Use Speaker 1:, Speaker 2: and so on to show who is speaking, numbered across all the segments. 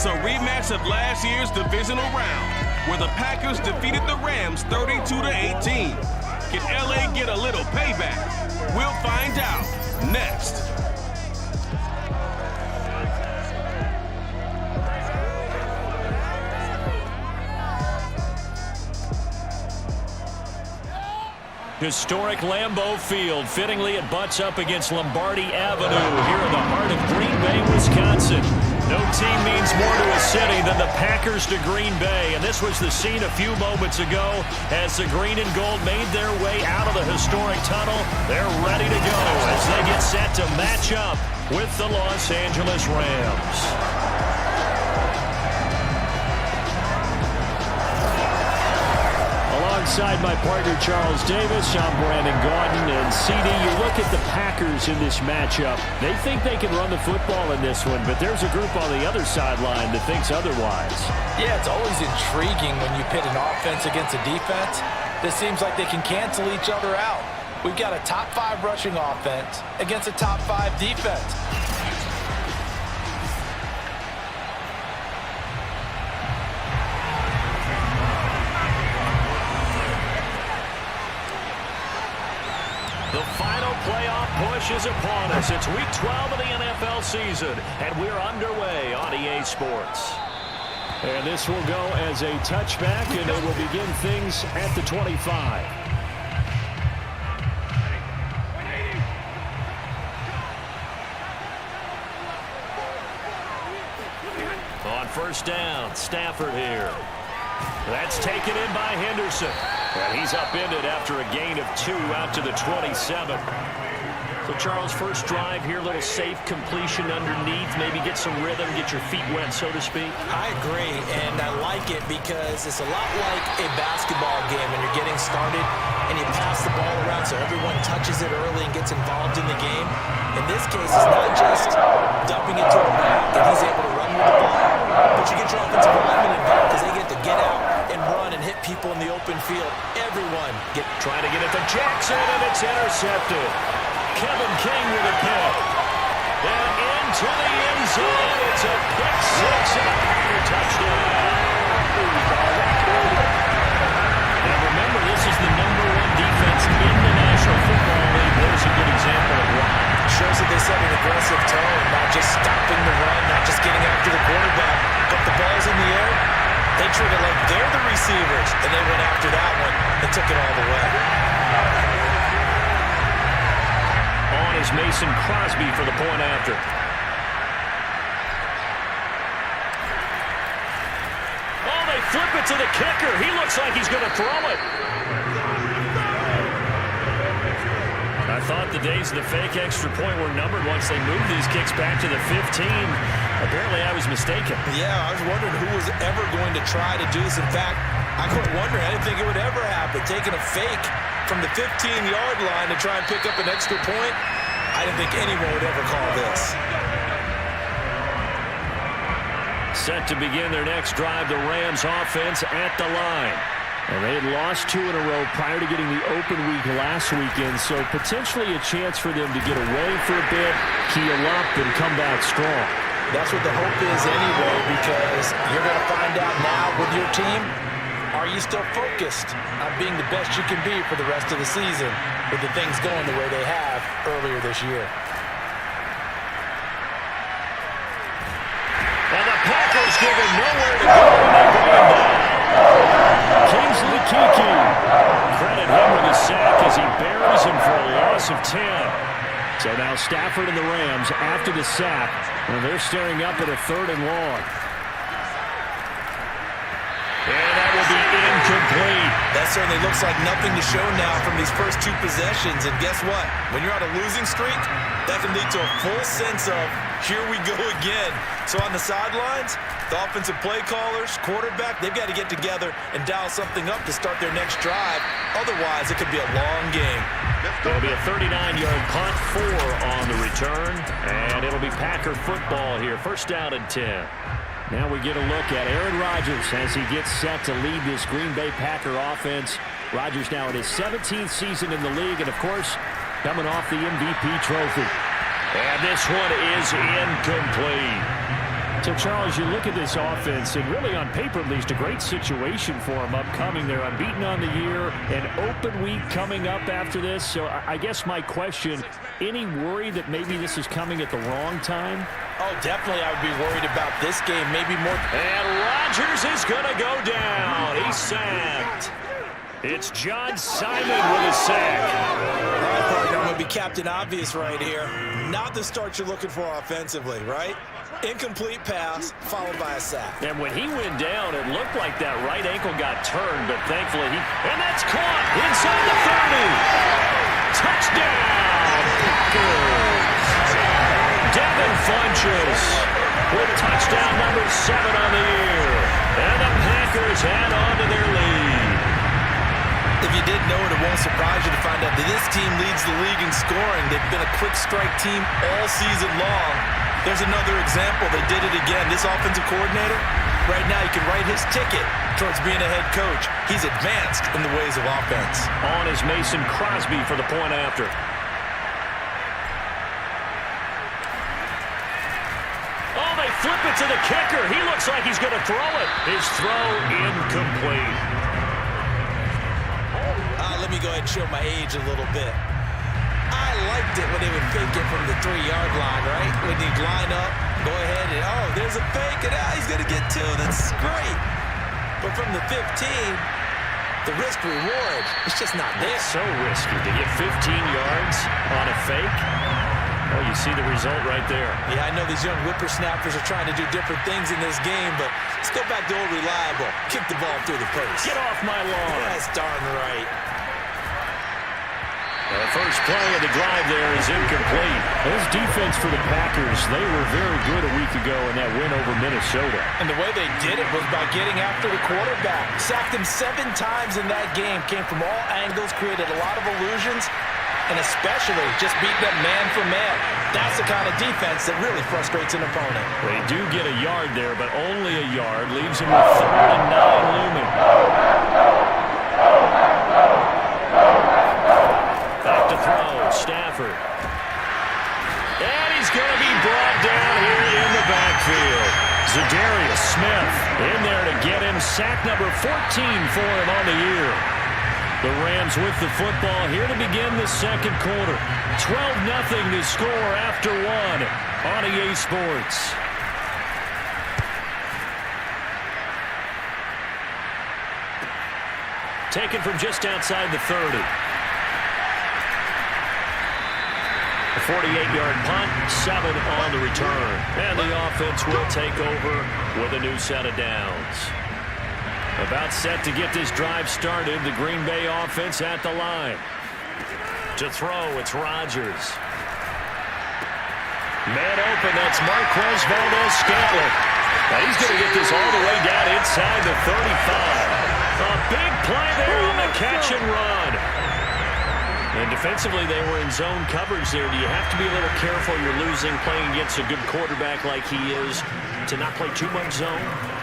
Speaker 1: It's a rematch of last year's divisional round, where the Packers defeated the Rams 32-18. Can LA get a little payback? We'll find out next.
Speaker 2: Historic Lambeau Field. Fittingly, it butts up against Lombardi Avenue here in the heart of Green Bay, Wisconsin. No team means more to a city than the Packers to Green Bay. And this was the scene a few moments ago as the green and gold made their way out of the historic tunnel. They're ready to go as they get set to match up with the Los Angeles Rams. Alongside my partner Charles Davis, I'm Brandon Gaudin, and CD, you look at the Packers in this matchup. They think they can run the football in this one, but there's a group on the other sideline that thinks otherwise.
Speaker 3: Yeah, it's always intriguing when you pit an offense against a defense. It seems like they can cancel each other out. We've got a top 5 rushing offense against a top 5 defense.
Speaker 2: The final playoff push is upon us. It's week 12 of the NFL season, and we're underway on EA Sports. And this will go as a touchback, and it will begin things at the 25. On first down, Stafford here. That's taken in by Henderson. And he's upended after a gain of 2 out to the 27. So, Charles, first drive here, a little safe completion underneath. Maybe get some rhythm, get your feet wet, so to speak.
Speaker 3: I agree, and I like it because it's a lot like a basketball game when you're getting started and you pass the ball around so everyone touches it early and gets involved in the game. In this case, it's not just dumping it to a back and he's able to run with the ball, but you get your offensive linemen involved because they get to get out and run and hit people in the open field. Everyone
Speaker 2: trying to get it to Jackson, and it's intercepted. Kevin King with a pick. And into the end zone. It's a pick 6 and a Packer touchdown. Now remember, this is the #1 defense in the National Football League. There's a good example of why.
Speaker 3: Shows that they set an aggressive tone, not just stopping the run, not just getting after the quarterback, but the ball's in the air. They treat it like they're the receivers, and they went after that one and took it all the way.
Speaker 2: On is Mason Crosby for the point after. Oh, they flip it to the kicker. He looks like he's going to throw it. I thought the days of the fake extra point were numbered once they moved these kicks back to the 15. Apparently, I was mistaken.
Speaker 3: Yeah, I was wondering who was ever going to try to do this. In fact, I quit wondering. I didn't think it would ever happen. Taking a fake from the 15-yard line to try and pick up an extra point, I didn't think anyone would ever call this.
Speaker 2: Set to begin their next drive, the Rams offense at the line. And they had lost 2 in a row prior to getting the open week last weekend, so potentially a chance for them to get away for a bit, keel up, and come back strong.
Speaker 3: That's what the hope is anyway, because you're going to find out now with your team, are you still focused on being the best you can be for the rest of the season with the things going the way they have earlier this year?
Speaker 2: And the Packers give him nowhere to go, and they bring him down. Kingsley Keke. Credit him with a sack as he buries him for a loss of 10. So now Stafford and the Rams after the sack. And they're staring up at a 3rd and long. And that will be incomplete.
Speaker 3: That certainly looks like nothing to show now from these first 2 possessions. And guess what? When you're on a losing streak, that can lead to a full sense of, here we go again. So on the sidelines, the offensive play callers, quarterback, they've got to get together and dial something up to start their next drive. Otherwise, it could be a long game.
Speaker 2: It'll be a 39-yard punt, 4 on the return. And it'll be Packer football here. First down and 10. Now we get a look at Aaron Rodgers as he gets set to lead this Green Bay Packer offense. Rodgers now in his 17th season in the league, and of course, coming off the MVP trophy. And this one is incomplete. So, Charles, you look at this offense, and really on paper at least, a great situation for them upcoming. They're unbeaten on the year, an open week coming up after this. So I guess my question, any worry that maybe this is coming at the wrong time?
Speaker 3: Oh, definitely I would be worried about this game, maybe more.
Speaker 2: And Rodgers is going to go down. He's sacked. It's John Simon with a sack.
Speaker 3: All right, partner, I'm going to be Captain Obvious right here. Not the start you're looking for offensively, right? Incomplete pass, followed by a sack.
Speaker 2: And when he went down, it looked like that right ankle got turned, but thankfully and that's caught inside the 30. Touchdown, Packers. Devin Funchess with touchdown number 7 on the year. And the Packers add on to their lead.
Speaker 3: If you didn't know it, it won't surprise you to find out that this team leads the league in scoring. They've been a quick strike team all season long. There's another example. They did it again. This offensive coordinator, right now, you can write his ticket towards being a head coach. He's advanced in the ways of offense.
Speaker 2: On is Mason Crosby for the point after. Oh, they flip it to the kicker. He looks like he's going to throw it. His throw incomplete.
Speaker 3: Let me go ahead and show my age a little bit. I liked it when they would fake it from the 3-yard line, right? When you'd line up, go ahead and, oh, there's a fake, and he's going to get 2. That's great. But from the 15, the risk-reward, it's just not there.
Speaker 2: It's so risky to get 15 yards on a fake. Oh, you see the result right there.
Speaker 3: Yeah, I know these young whippersnappers are trying to do different things in this game, but let's go back to old reliable. Kick the ball through the post.
Speaker 2: Get off my lawn.
Speaker 3: That's darn right.
Speaker 2: The first play of the drive there is incomplete. This defense for the Packers, they were very good a week ago in that win over Minnesota.
Speaker 3: And the way they did it was by getting after the quarterback. Sacked him 7 times in that game. Came from all angles, created a lot of illusions, and especially just beating them man for man. That's the kind of defense that really frustrates an opponent.
Speaker 2: They do get a yard there, but only a yard. Leaves them with 3rd and 9 looming. Back to throw, Stafford. And he's going to be brought down here in the backfield. Zadarius Smith in there to get him. Sack number 14 for him on the year. The Rams with the football here to begin the second quarter. 12-0 to score after 1 on EA Sports. Taken from just outside the 30. A 48-yard punt, 7 on the return. And the offense will take over with a new set of downs. About set to get this drive started. The Green Bay offense at the line. To throw, it's Rodgers. Man open, that's Marquez Valdez-Scantling. Now he's going to get this all the way down inside the 35. A big play there on the catch and run. And defensively, they were in zone coverage there. Do you have to be a little careful? You're losing, playing against a good quarterback like he is, to not play too much zone?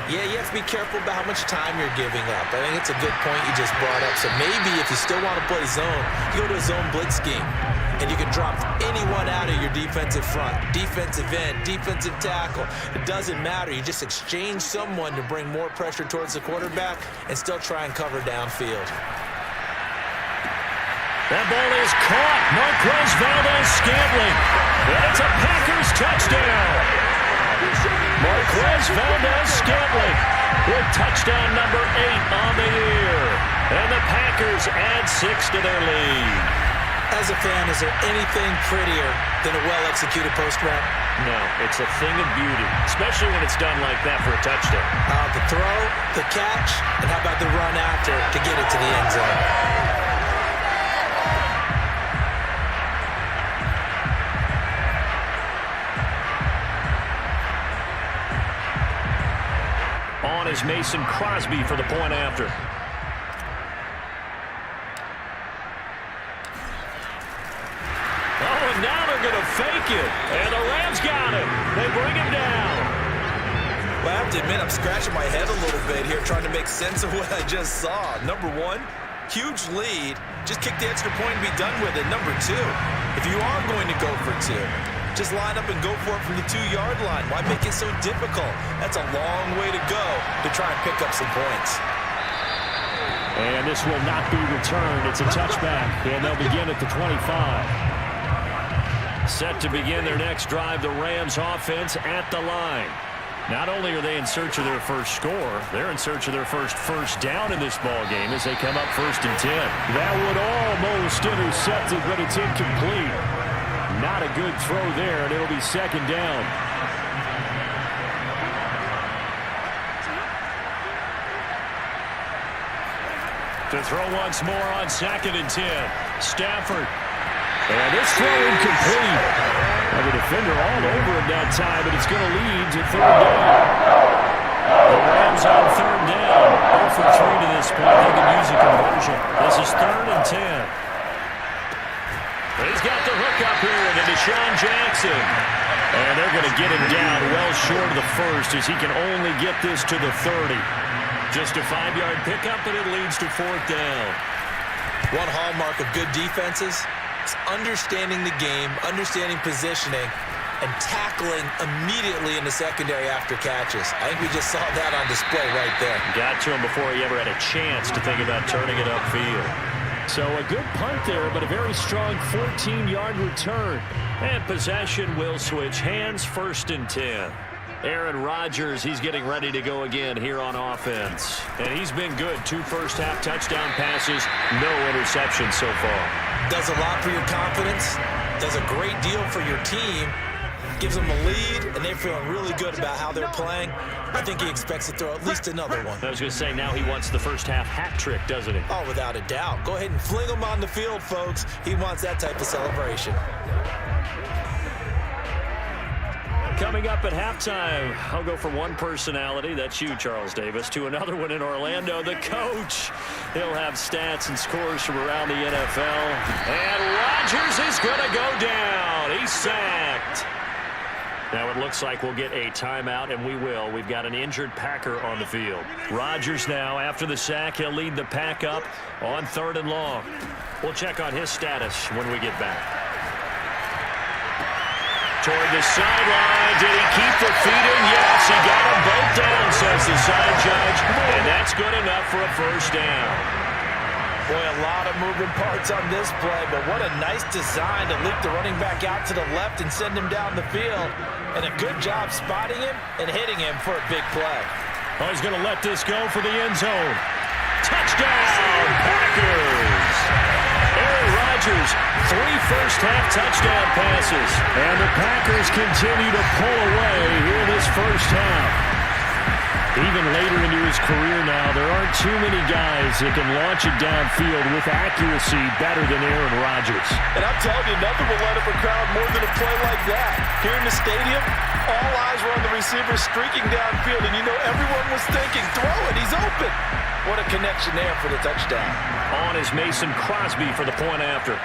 Speaker 3: Yeah, you have to be careful about how much time you're giving up. I think it's a good point you just brought up. So maybe if you still want to play zone, you go to a zone blitz scheme. And you can drop anyone out of your defensive front, defensive end, defensive tackle. It doesn't matter. You just exchange someone to bring more pressure towards the quarterback and still try and cover downfield.
Speaker 2: That ball is caught. Marquez Valdez-Scantling. And it's a Packers touchdown. Marquez Valdez-Scantling with touchdown number 8 on the year. And the Packers add 6 to their lead.
Speaker 3: As a fan, is there anything prettier than a well-executed post route?
Speaker 2: No, it's a thing of beauty, especially when it's done like that for a touchdown.
Speaker 3: The throw, the catch, and how about the run after to get it to the end zone?
Speaker 2: On is Mason Crosby for the point after. Oh, and now they're going to fake it. And the Rams got it. They bring him down.
Speaker 3: Well, I have to admit, I'm scratching my head a little bit here trying to make sense of what I just saw. Number 1, huge lead. Just kick the extra point and be done with it. Number 2, if you are going to go for 2, Just line up and go for it from the 2-yard line. Why make it so difficult? That's a long way to go to try and pick up some points.
Speaker 2: And this will not be returned. It's a touchback, and they'll begin at the 25. Set to begin their next drive, the Rams offense at the line. Not only are they in search of their first score, they're in search of their first down in this ball game as they come up 1st and 10. That would almost intercept it, but it's incomplete. Not a good throw there, and it'll be 2nd down. To throw once more on 2nd and 10. Stafford. And this throw incomplete. Now the defender all over him that time, but it's going to lead to 3rd down. The Rams on 3rd down. 0 for 3 to this point. They can use a conversion. This is 3rd and 10. He's got the hook up here to Deshaun Jackson. And they're going to get him down well short of the first as he can only get this to the 30. Just a 5-yard pickup, and it leads to 4th down.
Speaker 3: One hallmark of good defenses is understanding the game, understanding positioning, and tackling immediately in the secondary after catches. I think we just saw that on display right there.
Speaker 2: Got to him before he ever had a chance to think about turning it upfield. So a good punt there, but a very strong 14-yard return. And possession will switch hands, 1st and 10. Aaron Rodgers, he's getting ready to go again here on offense. And he's been good. 2 first-half touchdown passes, no interceptions so far.
Speaker 3: Does a lot for your confidence, does a great deal for your team, gives them a lead, and they're feeling really good about how they're playing. I think he expects to throw at least another one.
Speaker 2: I was going to say, now he wants the first-half hat trick, doesn't he?
Speaker 3: Oh, without a doubt. Go ahead and fling him on the field, folks. He wants that type of celebration.
Speaker 2: Coming up at halftime, I'll go from one personality, that's you, Charles Davis, to another one in Orlando, the coach. He'll have stats and scores from around the NFL. And Rodgers is going to go down. He's sacked. Now it looks like we'll get a timeout, and we will. We've got an injured Packer on the field. Rodgers now, after the sack, he'll lead the Pack up on 3rd and long. We'll check on his status when we get back. Toward the sideline. Did he keep the feet in? Yes, he got them both down, says the side judge. And that's good enough for a 1st down.
Speaker 3: Boy, a lot of moving parts on this play, but what a nice design to leap the running back out to the left and send him down the field. And a good job spotting him and hitting him for a big play.
Speaker 2: Oh, he's going to let this go for the end zone. Touchdown, Packers! Aaron Rodgers, 3 first-half touchdown passes. And the Packers continue to pull away here in this first half. Even later into his career now, there aren't too many guys that can launch it downfield with accuracy better than Aaron Rodgers.
Speaker 3: And I'm telling you, nothing will light up a crowd more than a play like that. Here in the stadium, all eyes were on the receiver streaking downfield, and you know everyone was thinking, throw it, he's open. What a connection there for the touchdown.
Speaker 2: On is Mason Crosby for the point after.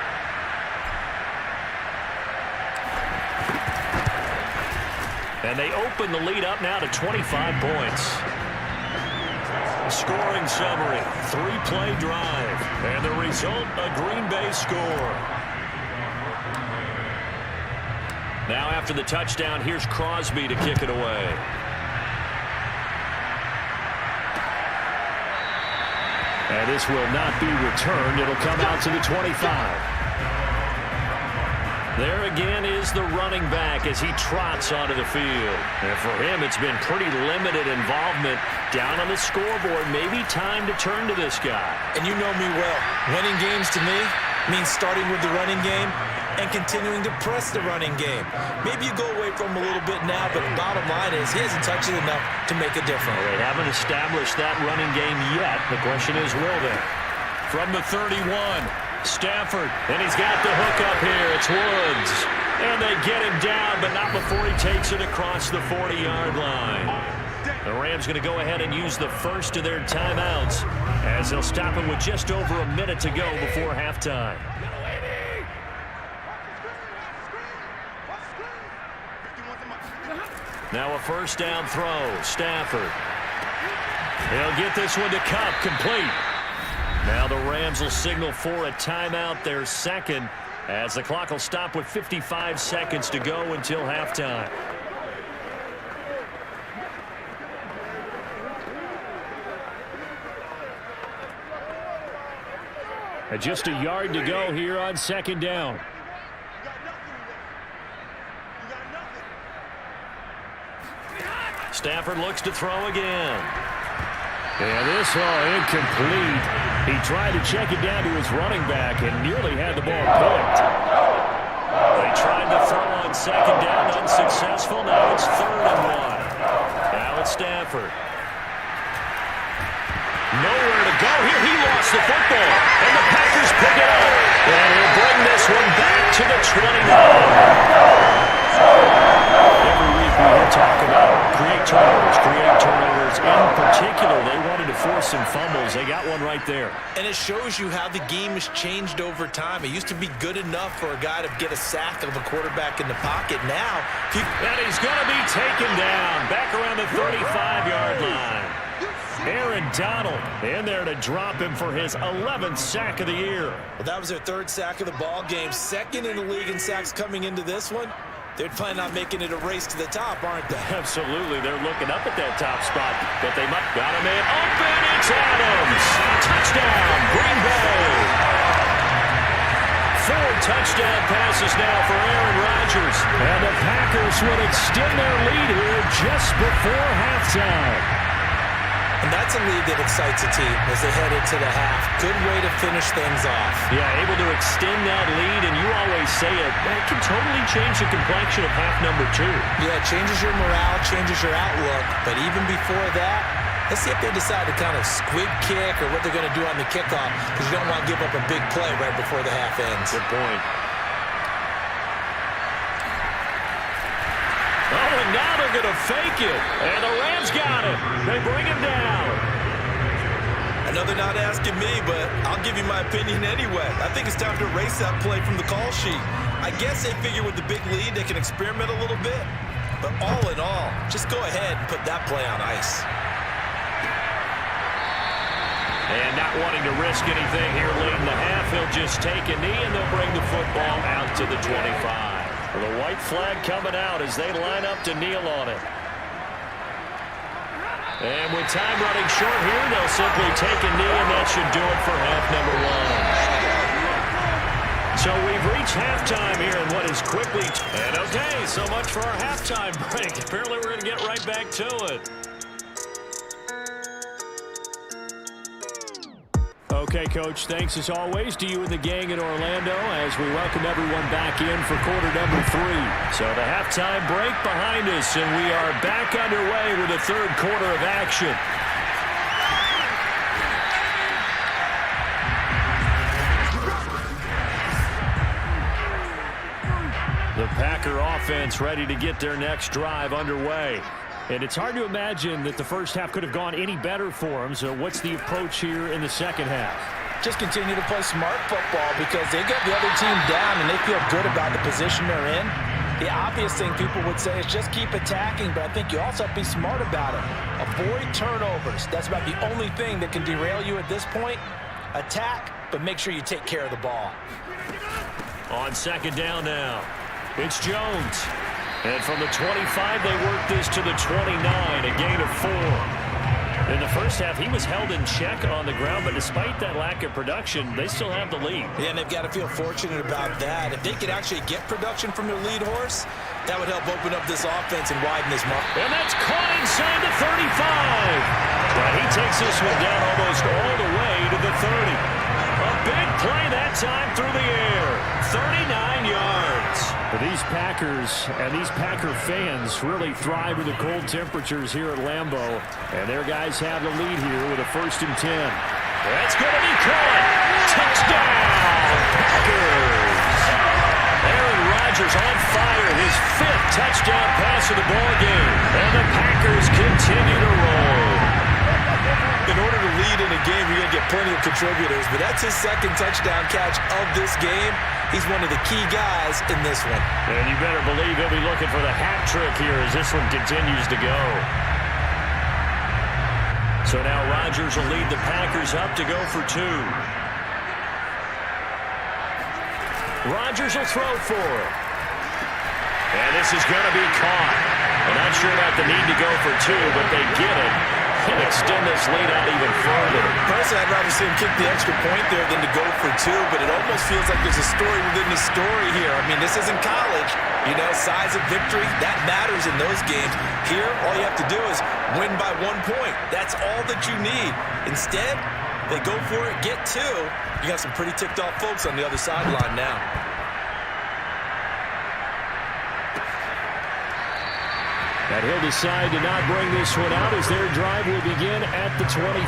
Speaker 2: And they open the lead up now to 25 points. Scoring summary, 3-play drive. And the result, a Green Bay score. Now after the touchdown, here's Crosby to kick it away. And this will not be returned. It'll come out to the 25. There again is the running back as he trots onto the field. And for him, it's been pretty limited involvement down on the scoreboard. Maybe time to turn to this guy.
Speaker 3: And you know me well. Winning games to me means starting with the running game and continuing to press the running game. Maybe you go away from him a little bit now, but the bottom line is he hasn't touched it enough to make a difference.
Speaker 2: Well, they haven't established that running game yet. The question is, will they? From the 31, Stafford, and he's got the hook up here. It's Woods. And they get him down, but not before he takes it across the 40-yard line. The Rams going to go ahead and use the first of their timeouts as they'll stop him with just over a minute to go before halftime. Now a first down throw. Stafford. He'll get this one to Cup, complete. Now the Rams will signal for a timeout, their second, as the clock will stop with 55 seconds to go until halftime. And just a yard to go here on second down. Stafford looks to throw again. And this incomplete. He tried to check it down to his running back and nearly had the ball picked. They tried to throw on second down, unsuccessful. Now it's 3rd and 1. Now it's Stafford. Nowhere to go here. He lost the football. And the Packers pick it up. And he'll bring this one back to the 29. Every week we hear talk about create turnovers. In particular, they wanted to force some fumbles. They got one right there.
Speaker 3: And it shows you how the game has changed over time. It used to be good enough for a guy to get a sack of a quarterback in the pocket. Now,
Speaker 2: and he's going to be taken down back around the 35-yard line. Aaron Donald in there to drop him for his 11th sack of the year.
Speaker 3: Well, that was their 3rd sack of the ball game. 2nd in the league in sacks coming into this one. They're planning on making it a race to the top, aren't they?
Speaker 2: Absolutely. They're looking up at that top spot, but they might got a man open. It's Adams. Touchdown, Green Bay. 4 touchdown passes now for Aaron Rodgers. And the Packers will extend their lead here just before halftime.
Speaker 3: And that's a lead that excites a team as they head into the half. Good way to finish things off.
Speaker 2: Yeah, able to extend that lead, and you always say it can totally change the complexion of half number 2.
Speaker 3: Yeah, it changes your morale, changes your outlook. But even before that, let's see if they decide to kind of squib kick or what they're going to do on the kickoff, because you don't want to give up a big play right before the half ends.
Speaker 2: Good point. Oh, and now they're going to fake it. And the Rams got it. They bring him down.
Speaker 3: Another not asking me, but I'll give you my opinion anyway. I think it's time to erase that play from the call sheet. I guess they figure with the big lead they can experiment a little bit. But all in all, just go ahead and put that play on ice.
Speaker 2: And not wanting to risk anything here late in the half, he'll just take a knee and they'll bring the football out to the 25. The white flag coming out as they line up to kneel on it. And with time running short here, they'll simply take a knee, and that should do it for half number 1. So we've reached halftime here in what is quickly... And okay, so much for our halftime break. Apparently we're going to get right back to it. Okay, Coach, thanks as always to you and the gang in Orlando as we welcome everyone back in for quarter number 3. So the halftime break behind us, and we are back underway with the 3rd quarter of action. The Packer offense ready to get their next drive underway. And it's hard to imagine that the first half could have gone any better for them. So what's the approach here in the second half?
Speaker 3: Just continue to play smart football because they got the other team down and they feel good about the position they're in. The obvious thing people would say is just keep attacking, but I think you also have to be smart about it. Avoid turnovers. That's about the only thing that can derail you at this point. Attack, but make sure you take care of the ball.
Speaker 2: On second down now, it's Jones. And from the 25, they work this to the 29, a gain of 4. In the first half, he was held in check on the ground, but despite that lack of production, they still have the lead.
Speaker 3: Yeah, and they've got to feel fortunate about that. If they could actually get production from their lead horse, that would help open up this offense and widen this market.
Speaker 2: And that's caught inside the 35. Well, he takes this one down almost all the way to the 30. A big play that time through the air. 39 yards. But these Packers and these Packer fans really thrive in the cold temperatures here at Lambeau. And their guys have the lead here with a 1st and 10. That's going to be caught. Touchdown, Packers. Aaron Rodgers on fire. His 5th touchdown pass of the ballgame. And the Packers continue to roll. In order to lead in a game, you're going to get plenty of contributors, but that's his 2nd touchdown catch of this game. He's one of the key guys in this one. And you better believe he'll be looking for the hat trick here as this one continues to go. So now Rodgers will lead the Packers up to go for 2. Rodgers will throw for it. And this is going to be caught. I'm not sure about the need to go for two, but they get it and extend this lead out even further.
Speaker 3: Personally, I'd rather see him kick the extra point there than to go for two, but it almost feels like there's a story within the story here. I mean, this isn't college. You know, size of victory, that matters in those games. Here, all you have to do is win by 1 point. That's all that you need. Instead, they go for it, get two. You got some pretty ticked off folks on the other sideline now.
Speaker 2: And he'll decide to not bring this one out as their drive will begin at the 25.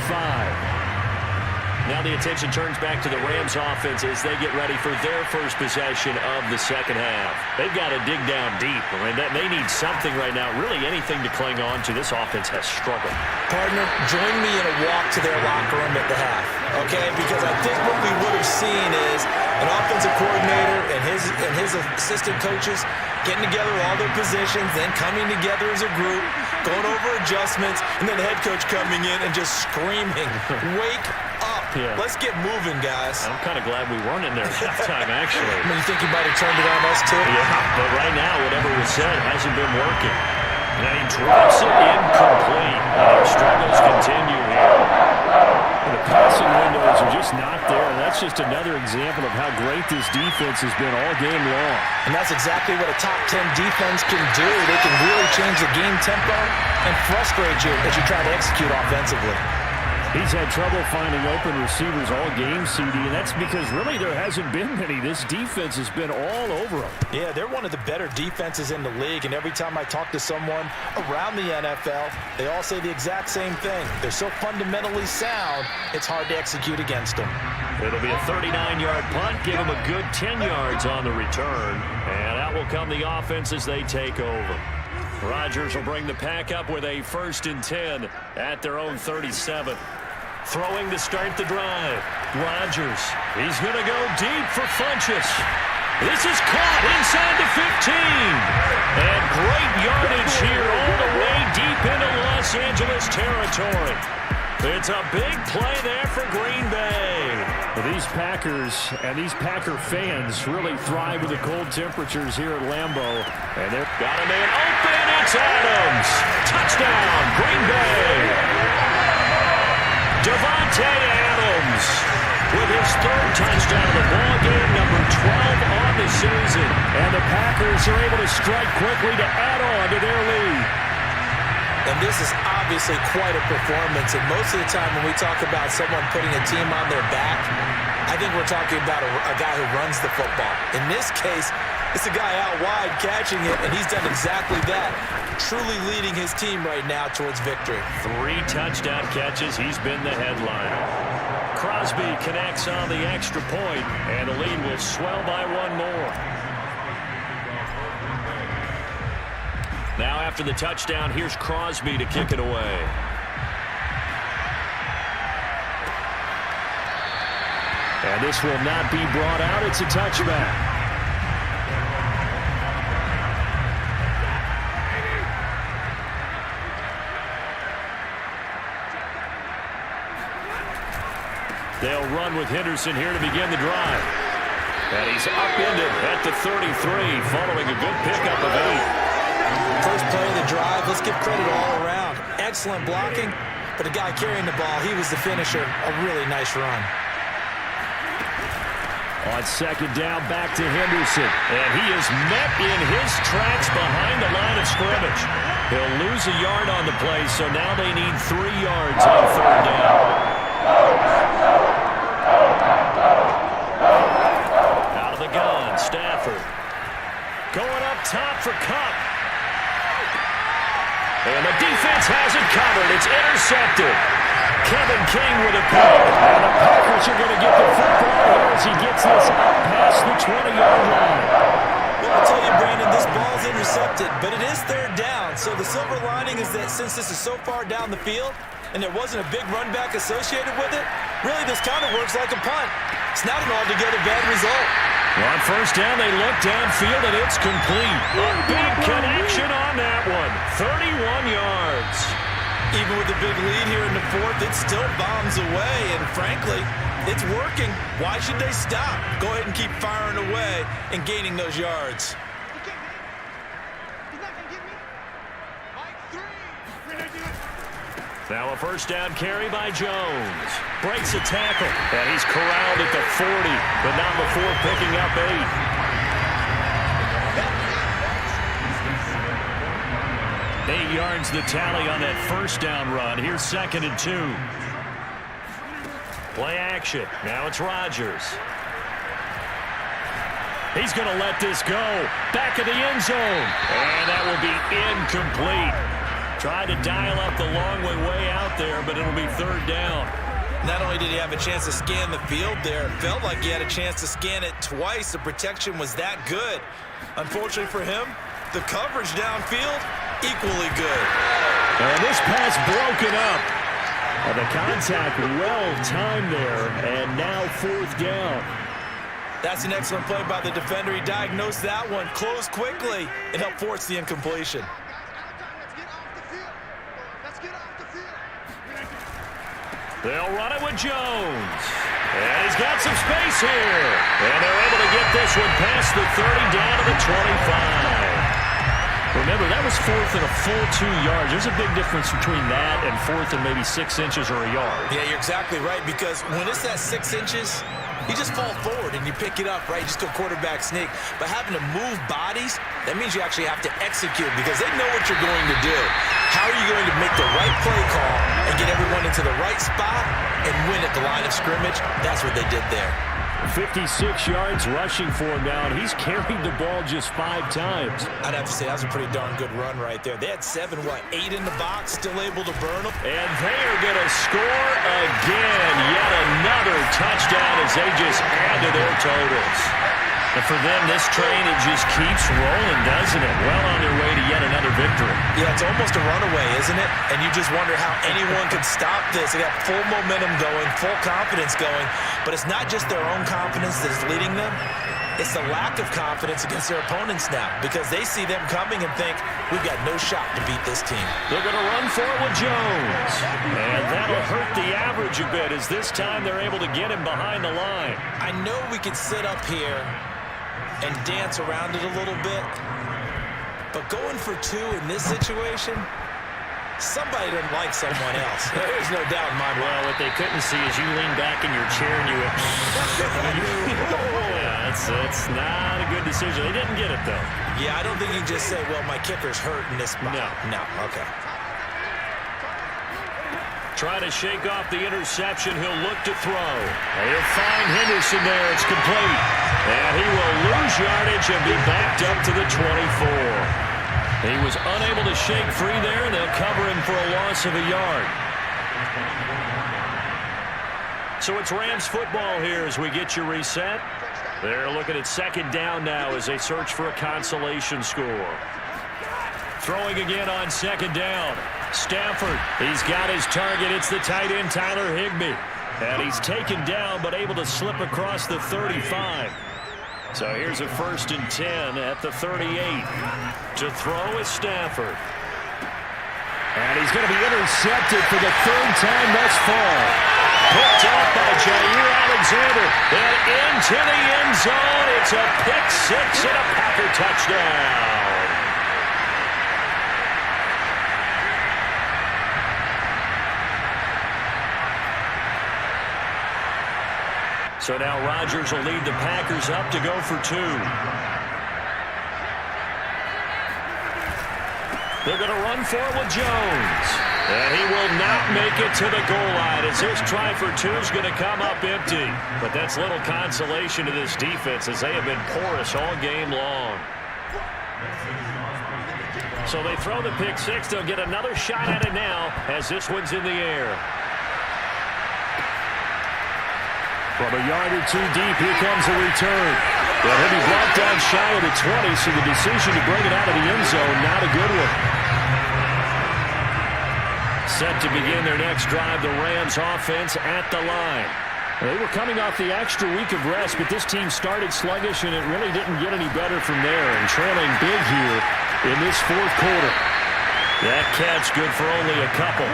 Speaker 2: Now the attention turns back to the Rams offense as they get ready for their first possession of the second half. They've got to dig down deep. I mean, they need something right now, really anything to cling on to. This offense has struggled.
Speaker 3: Partner, join me in a walk to their locker room at the half, okay? Because I think what we would have seen is an offensive coordinator and his assistant coaches getting together all their positions, then coming together as a group, going over adjustments, and then the head coach coming in and just screaming, wake up.
Speaker 2: Yeah.
Speaker 3: Let's get moving, guys.
Speaker 2: I'm kind of glad we weren't in there at halftime, actually.
Speaker 3: I mean, you think you might have turned it on us, too?
Speaker 2: Yeah, but right now, whatever was said hasn't been working. And he drops it incomplete. And our struggles continue here. The passing windows are just not there, and that's just another example of how great this defense has been all game long.
Speaker 3: And that's exactly what a top 10 defense can do. They can really change the game tempo and frustrate you as you try to execute offensively.
Speaker 2: He's had trouble finding open receivers all game, CD, and that's because really there hasn't been many. This defense has been all over them.
Speaker 3: Yeah, they're one of the better defenses in the league, and every time I talk to someone around the NFL, they all say the exact same thing. They're so fundamentally sound, it's hard to execute against them.
Speaker 2: It'll be a 39-yard punt, give them a good 10 yards on the return, and out will come the offense as they take over. Rodgers will bring the pack up with a 1st and 10 at their own 37. Throwing to start the drive. Rodgers, he's going to go deep for Funchess. This is caught inside the 15. And great yardage here all the way deep into Los Angeles territory. It's a big play there for Green Bay. Well, these Packers and these Packer fans really thrive with the cold temperatures here at Lambeau. And they've got a man open. It's Adams. Touchdown, Green Bay. Devontae Adams with his 3rd touchdown of the ball game, number 12 on the season. And the Packers are able to strike quickly to add on to their lead.
Speaker 3: And this is obviously quite a performance. And most of the time when we talk about someone putting a team on their back, I think we're talking about a guy who runs the football. In this case, it's a guy out wide catching it, and he's done exactly that, truly leading his team right now towards victory.
Speaker 2: 3 touchdown catches. He's been the headliner. Crosby connects on the extra point, and the lead will swell by 1 more. Now after the touchdown, here's Crosby to kick it away. And this will not be brought out. It's a touchback. They'll run with Henderson here to begin the drive. And he's upended at the 33 following a good pickup of 8.
Speaker 3: First play of the drive, let's give credit all around. Excellent blocking, but the guy carrying the ball, he was the finisher. A really nice run.
Speaker 2: On 2nd down, back to Henderson. And he is met in his tracks behind the line of scrimmage. He'll lose a yard on the play, so now they need 3 yards on 3rd down. Out of the gun, Stafford. Going up top for Kupp. And the defense has it covered. It's intercepted. Kevin King with a pick. And the Packers are going to get the football here as he gets this up past the 20-yard line.
Speaker 3: Well, I'll tell you, Brandon, this ball's intercepted, but it is 3rd down. So the silver lining is that since this is so far down the field and there wasn't a big run back associated with it, really this kind of works like a punt. It's not an altogether bad result.
Speaker 2: Well, on 1st down, they look downfield, and it's complete. A big connection on that one. 31 yards.
Speaker 3: Even with the big lead here in the 4th, it still bombs away. And frankly, It's working. Why should they stop? Go ahead and keep firing away and gaining those yards.
Speaker 2: Now a first down carry by Jones. Breaks a tackle. And he's corralled at the 40, but not before picking up 8. 8 yards the tally on that first down run. Here's 2nd and 2. Play action. Now it's Rodgers. He's going to let this go. Back of the end zone. And that will be incomplete. Tried to dial up the long way out there, but it'll be 3rd down.
Speaker 3: Not only did he have a chance to scan the field there, it felt like he had a chance to scan it twice. The protection was that good. Unfortunately for him, the coverage downfield, equally good.
Speaker 2: And this pass broken up. And the contact well-timed there, and now 4th down.
Speaker 3: That's an excellent play by the defender. He diagnosed that one, closed quickly, and helped force the incompletion.
Speaker 2: They'll run it with Jones. And he's got some space here. And they're able to get this one past the 30 down to the 25. Remember, that was 4th and a full 2 yards. There's a big difference between that and 4th and maybe 6 inches or a yard.
Speaker 3: Yeah, you're exactly right, because when it's that 6 inches, you just fall forward and you pick it up, right? You just go quarterback sneak. But having to move bodies, that means you actually have to execute because they know what you're going to do. How are you going to make the right play call and get everyone into the right spot and win at the line of scrimmage? That's what they did there.
Speaker 2: 56 yards rushing for him now, and he's carried the ball just 5 times.
Speaker 3: I'd have to say that was a pretty darn good run right there. They had 8 in the box, still able to burn them.
Speaker 2: And they are going to score again. Yet another touchdown as they just add to their totals. And for them, this train, it just keeps rolling, doesn't it? Well on their way to yet another victory.
Speaker 3: Yeah, it's almost a runaway, isn't it? And you just wonder how anyone could stop this. They got full momentum going, full confidence going. But it's not just their own confidence that's leading them. It's the lack of confidence against their opponents now because they see them coming and think, we've got no shot to beat this team.
Speaker 2: They're going to run for it with Jones. And that'll hurt the average a bit as this time they're able to get him behind the line.
Speaker 3: I know we could sit up here and dance around it a little bit, but going for 2 in this situation, somebody doesn't like someone else. There's no doubt in my mind.
Speaker 2: Well, what they couldn't see is you lean back in your chair and you went, yeah, it's not a good decision. They didn't get it, though.
Speaker 3: Yeah, I don't think you can just say, well, my kicker's hurt in this spot. No, okay.
Speaker 2: Trying to shake off the interception. He'll look to throw. And he'll find Henderson there. It's complete. And he will lose yardage and be backed up to the 24. He was unable to shake free there. They'll cover him for a loss of a yard. So it's Rams football here as we get you reset. They're looking at 2nd down now as they search for a consolation score. Throwing again on 2nd down. Stafford, he's got his target. It's the tight end, Tyler Higbee. And he's taken down, but able to slip across the 35. So here's a 1st and 10 at the 38. To throw is Stafford. And he's going to be intercepted for the 3rd time thus far. Picked up by Jair Alexander. And into the end zone. It's a pick 6 and a Packer touchdown. So now Rodgers will lead the Packers up to go for 2. They're going to run for it with Jones. And he will not make it to the goal line as his try for 2 is going to come up empty. But that's little consolation to this defense as they have been porous all game long. So they throw the pick 6. They'll get another shot at it now as this one's in the air. From a yard or 2 deep, here comes a return. Well, he'll be brought down shy of the 20, so the decision to bring it out of the end zone, not a good one. Set to begin their next drive, the Rams offense at the line. They were coming off the extra week of rest, but this team started sluggish, and it really didn't get any better from there, and trailing big here in this 4th quarter. That catch good for only a couple.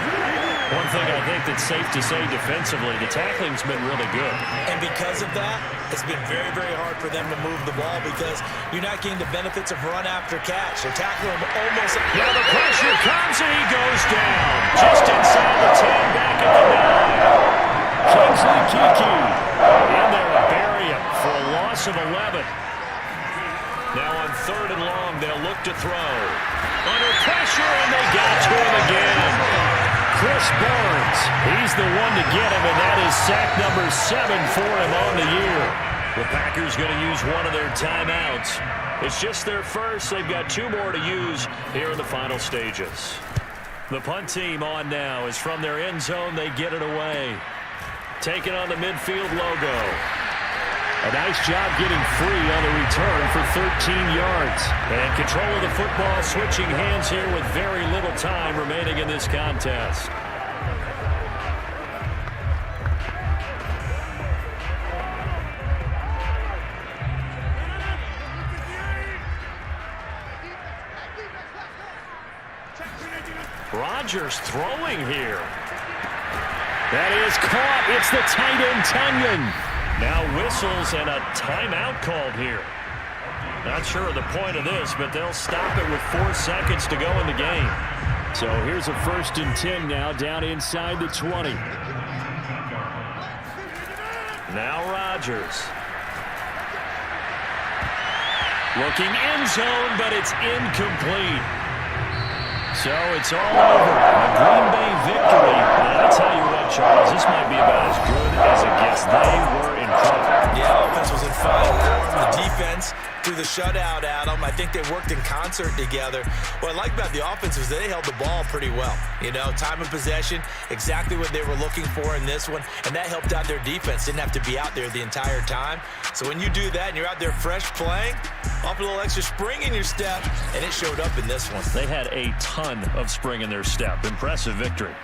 Speaker 2: One thing I think that's safe to say defensively, the tackling's been really good.
Speaker 3: And because of that, it's been very, very hard for them to move the ball because you're not getting the benefits of run after catch. They're tackling him almost.
Speaker 2: Now the pressure comes and he goes down. Just inside the 10, back at the 9. Kingsley Kiki in there to bury him for a loss of 11. Now on 3rd and long, they'll look to throw. Under pressure, and they got to him again. Chris Burns, he's the one to get him, and that is sack number 7 for him on the year. The Packers going to use one of their timeouts. It's just their first. They've got 2 more to use here in the final stages. The punt team on now is from their end zone. They get it away. Taking on the midfield logo. A nice job getting free on the return for 13 yards. And control of the football, switching hands here with very little time remaining in this contest. Rodgers throwing here. That is caught. It's the tight end, Tunyon. Now whistles and a timeout called here. Not sure of the point of this, but they'll stop it with 4 seconds to go in the game. So here's a 1st and 10 now down inside the 20. Now Rodgers. Looking end zone, but it's incomplete. So it's all over. A Green Bay victory. And I tell you what, Charles, this might be about as good as it gets. They were incredible.
Speaker 3: Yeah, offense was in fine form. The defense through the shutout, Adam. I think they worked in concert together. What I like about the offense was they held the ball pretty well. You know, time of possession, exactly what they were looking for in this one, and that helped out their defense. Didn't have to be out there the entire time. So when you do that and you're out there fresh playing, off a little extra spring in your step, and it showed up in this one.
Speaker 2: They had a ton of spring in their step. Impressive victory.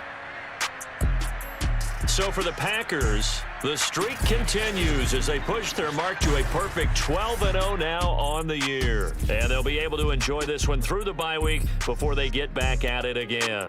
Speaker 2: So for the Packers, the streak continues as they push their mark to a perfect 12-0 now on the year. And they'll be able to enjoy this one through the bye week before they get back at it again.